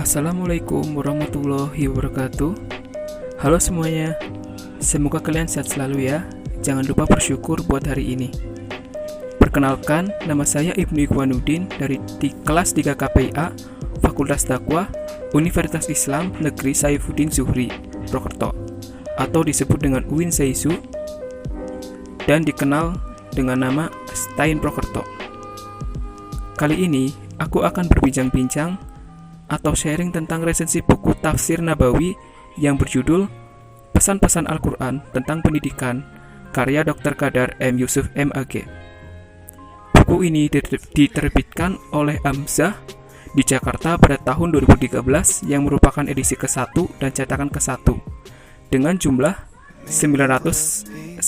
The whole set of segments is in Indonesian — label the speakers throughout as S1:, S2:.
S1: Assalamualaikum warahmatullahi wabarakatuh. Halo semuanya, semoga kalian sehat selalu ya. Jangan lupa bersyukur buat hari ini. Perkenalkan, nama saya Ibnu Ikhwanuddin dari kelas 3 KPIA Fakultas Dakwah Universitas Islam Negeri Saifuddin Zuhri, Prokerto, atau disebut dengan UIN Saizu dan dikenal dengan nama Stein Prokerto. Kali ini aku akan berbincang-bincang atau sharing tentang resensi buku Tafsir Nabawi yang berjudul Pesan-Pesan Al-Quran tentang Pendidikan, karya Dr. Qadar M. Yusuf MAG. Buku ini diterbitkan oleh Hamzah di Jakarta pada tahun 2013 yang merupakan edisi ke-1 dan cetakan ke-1 dengan jumlah 194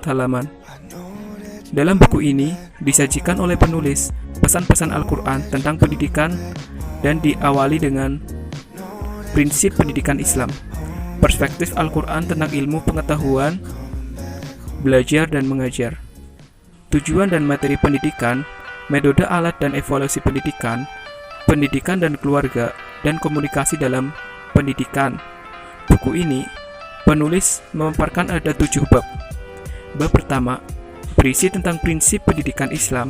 S1: halaman. Dalam buku ini disajikan oleh penulis pesan-pesan Al-Quran tentang pendidikan dan diawali dengan prinsip pendidikan Islam, perspektif Al-Quran tentang ilmu pengetahuan, belajar dan mengajar, tujuan dan materi pendidikan, metode alat dan evaluasi pendidikan, pendidikan dan keluarga, dan komunikasi dalam pendidikan. Buku ini penulis memaparkan ada 7 bab. Bab pertama berisi tentang prinsip pendidikan Islam,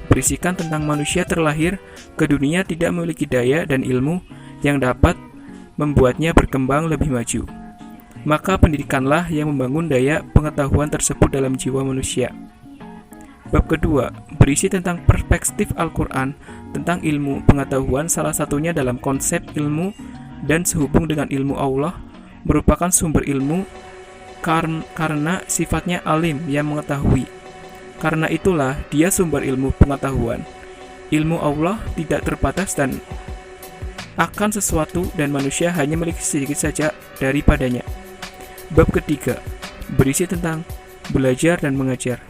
S1: berisikan tentang manusia terlahir ke dunia tidak memiliki daya dan ilmu yang dapat membuatnya berkembang lebih maju. Maka pendidikanlah yang membangun daya pengetahuan tersebut dalam jiwa manusia. Bab kedua berisi tentang perspektif Al-Quran tentang ilmu pengetahuan, salah satunya dalam konsep ilmu dan sehubung dengan ilmu Allah merupakan sumber ilmu karena sifatnya alim yang mengetahui. Karena itulah dia sumber ilmu pengetahuan. Ilmu Allah tidak terbatas dan akan sesuatu dan manusia hanya memiliki sedikit saja daripadanya. Bab ketiga berisi tentang belajar dan mengajar.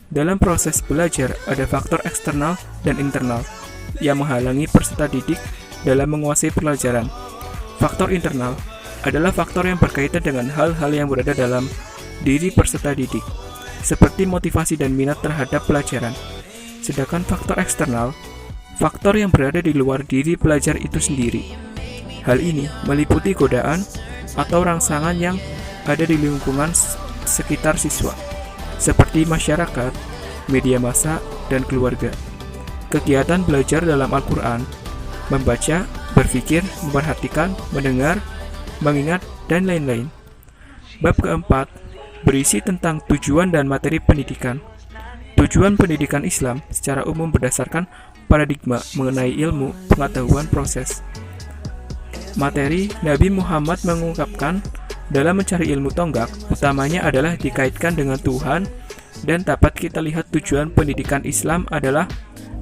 S1: Dalam proses belajar ada faktor eksternal dan internal yang menghalangi peserta didik dalam menguasai pelajaran. Faktor internal adalah faktor yang berkaitan dengan hal-hal yang berada dalam diri peserta didik, seperti motivasi dan minat terhadap pelajaran. Sedangkan faktor eksternal, faktor yang berada di luar diri pelajar itu sendiri. Hal ini meliputi godaan atau rangsangan yang ada di lingkungan sekitar siswa, seperti masyarakat, media massa, dan keluarga. Kegiatan belajar dalam Al-Quran, membaca, berpikir, memperhatikan, mendengar, mengingat, dan lain-lain. Bab keempat berisi tentang tujuan dan materi pendidikan. Tujuan pendidikan Islam secara umum berdasarkan paradigma mengenai ilmu, pengetahuan, proses. Materi Nabi Muhammad mengungkapkan dalam mencari ilmu tonggak, utamanya adalah dikaitkan dengan Tuhan, dan dapat kita lihat tujuan pendidikan Islam adalah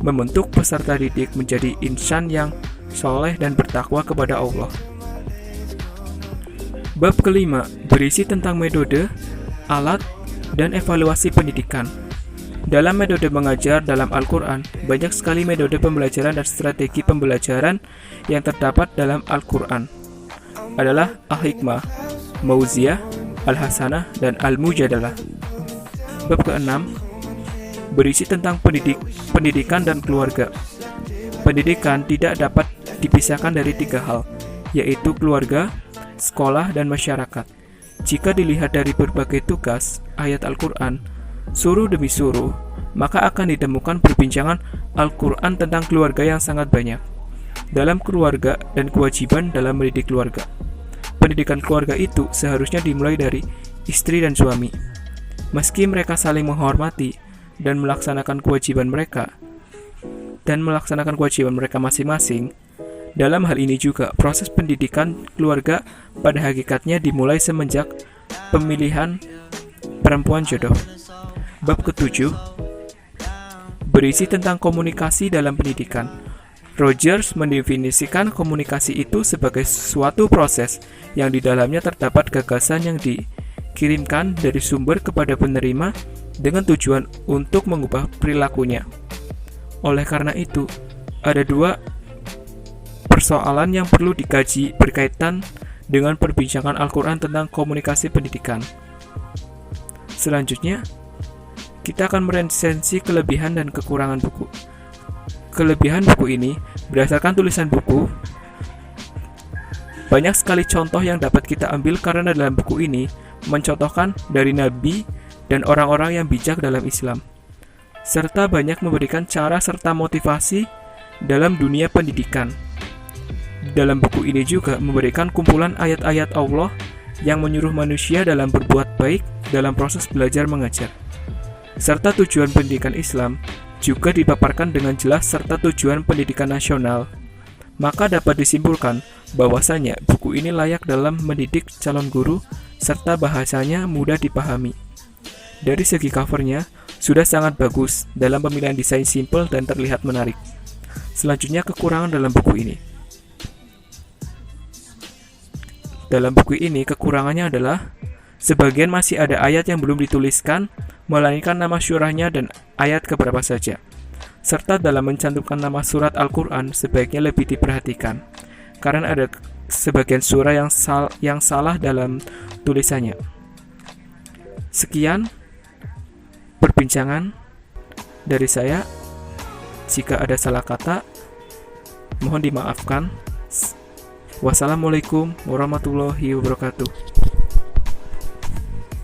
S1: membentuk peserta didik menjadi insan yang soleh dan bertakwa kepada Allah. Bab kelima berisi tentang metode, alat, dan evaluasi pendidikan. Dalam metode mengajar dalam Al-Quran, banyak sekali metode pembelajaran dan strategi pembelajaran yang terdapat dalam Al-Quran adalah Al-Hikmah, Mauziyah, Al-Hasanah, dan Al-Mujadalah. Bab keenam berisi tentang pendidikan dan keluarga. Pendidikan tidak dapat dipisahkan dari 3 hal, yaitu keluarga, sekolah, dan masyarakat. Jika dilihat dari berbagai tugas ayat Al-Quran, suruh demi suruh, maka akan ditemukan perbincangan Al-Quran tentang keluarga yang sangat banyak. Dalam keluarga dan kewajiban dalam mendidik keluarga. Pendidikan keluarga itu seharusnya dimulai dari istri dan suami. Meski mereka saling menghormati dan melaksanakan kewajiban mereka masing-masing, dalam hal ini juga, proses pendidikan keluarga pada hakikatnya dimulai semenjak pemilihan perempuan jodoh. Bab ketujuh berisi tentang komunikasi dalam pendidikan. Rogers mendefinisikan komunikasi itu sebagai suatu proses yang di dalamnya terdapat gagasan yang dikirimkan dari sumber kepada penerima dengan tujuan untuk mengubah perilakunya. Oleh karena itu, ada 2 persoalan yang perlu dikaji berkaitan dengan perbincangan Al-Quran tentang komunikasi pendidikan. Selanjutnya, kita akan meresensi kelebihan dan kekurangan buku. Kelebihan buku ini Berdasarkan tulisan buku, banyak sekali contoh yang dapat kita ambil karena dalam buku ini mencontohkan dari nabi dan orang-orang yang bijak dalam Islam, serta banyak memberikan cara serta motivasi dalam dunia pendidikan. Dalam buku ini juga memberikan kumpulan ayat-ayat Allah yang menyuruh manusia dalam berbuat baik dalam proses belajar mengajar. Serta tujuan pendidikan Islam juga dipaparkan dengan jelas serta tujuan pendidikan nasional. Maka dapat disimpulkan bahwasanya buku ini layak dalam mendidik calon guru serta bahasanya mudah dipahami. Dari segi covernya sudah sangat bagus dalam pemilihan desain simple dan terlihat menarik. Selanjutnya kekurangan dalam buku ini. Dalam buku ini kekurangannya adalah sebagian masih ada ayat yang belum dituliskan, melainkan nama syurahnya dan ayat keberapa saja. Serta dalam mencantumkan nama surat Al-Quran sebaiknya lebih diperhatikan, karena ada sebagian surah yang salah dalam tulisannya. Sekian perbincangan dari saya. Jika ada salah kata, mohon dimaafkan. Wassalamualaikum warahmatullahi wabarakatuh.